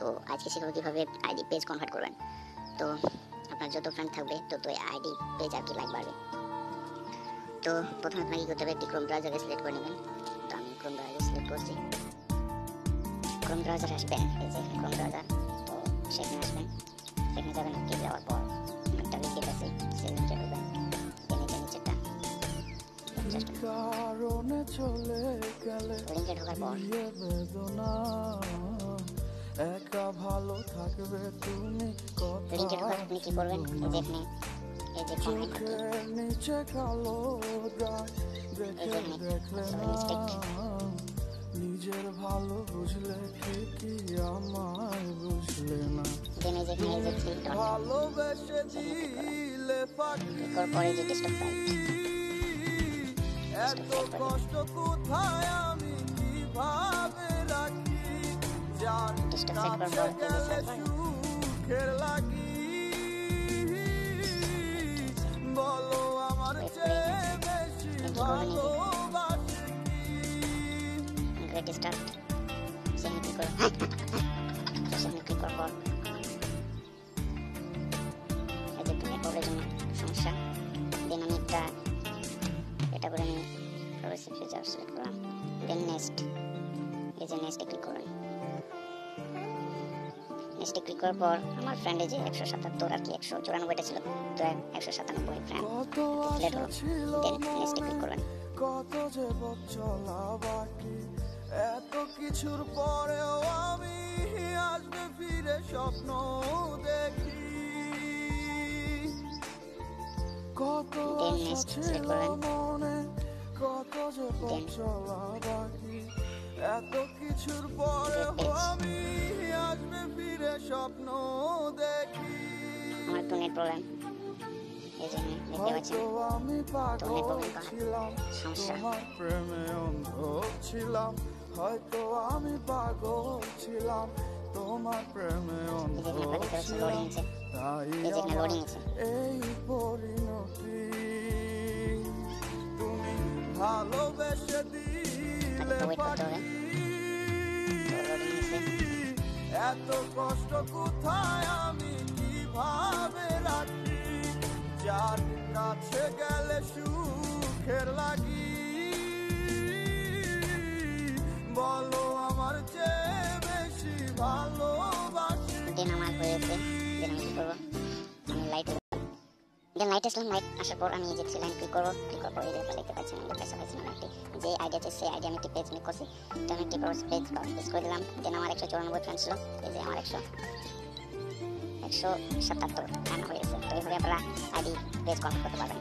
তো আজকে শিখবো কীভাবে আইডি পেজ কনভার্ট করবেন। তো আপনার যত ফ্রেন্ড থাকবে ততই আইডি পেজ আর কি লাইক বাড়বে। তো প্রথমে আপনাকে কী করতে হবে, একটি ক্রোম ব্রাউজারকে সিলেক্ট করে নেবেন। তো আমি ক্রোম ব্রাউজার সিলেক্ট করছি। ক্রোম ব্রাউজার আসবেন, এই যে ক্রোম ব্রাউজার, তো সেখানে আসবেন, সেখানে যাবেন। কি যাওয়ার পর একটা লিঙ্ক আছে, সেই লিঙ্কে ঢুকবেন। নিচেরটা লিঙ্কে ঢোকার পর একা ভালো থাকবে তুমি, লিঙ্কে ঢোকার আপনি কি করবেন, এই যে কমেন্ট নিচে কালো নিজের ভালো বুঝলে ঠিকই আমায় বুঝলে না, ভালোবেসে দিলে ফাঁকি, এত কষ্ট কোথায় আমি কিভাবে রাখি, যার কাছে গেলে সুখের লাগি, বলো আমার চেয়ে বেশি ভালোবাসে কি। সমস্যা দেন আমি এটা করে আমি প্রোগ্রেসিভ ফিচার সিলেক্ট করলাম। দেন নেক্সট, এই যে নেক্সটে ক্লিক করবেন। নেক্সটে ক্লিক করার পর আমার ফ্রেন্ডে যে 177 আর কি 194টা ছিল, তো 197 ফ্রেন্ড সিলেক্ট হলো। দেন নেক্সটে ক্লিক করবেন। কত যে চলা বাকি, এত কিছুর পরেও আমি আসবে ফিরে স্বপ্ন দেখি, কত ছিল মনে, কত যে চলা বাকি, এত কিছুর পরেও আমি আসবে ফিরে স্বপ্ন দেখি। আমার তো নেট প্রবলেম, আমি পাগল ছিলাম তোমার প্রেমে অন্ধ ছিলাম, হয়তো আমি পাগল ছিলাম তোমার প্রেমে অন্ধ ছিলাম, তাই এই পরিণতি, তুমি ভালোবেসে দিলে ফাঁকি, এত কষ্ট কোথায় আমি কিভাবে রাখি, যার কাছে গেলে সুখের লাগি, বলো আমার চেয়ে বেশি ভালোবাসি। আমার হয়েছে, আমি কি করবো, আমি লাইট আসলাম। লাইট আসার পর আমি যে লাইন ক্লিক করবো, ক্লিক করার পর এই যে দেখতে পাচ্ছেন আমি লেখা পাইছিলাম একটি, যে আইডি আছে সেই আইডি আমি একটি পেজ মেক করছি। তো আমি একটি পেজ করে দিলাম। দেন আমার 194 ফ্রেন্ড ছিল, এই যে আমার 177 রান হয়ে গেছে। তো এইভাবে আপনারা আইডি পেজ কনভার্ট করতে পারবেন।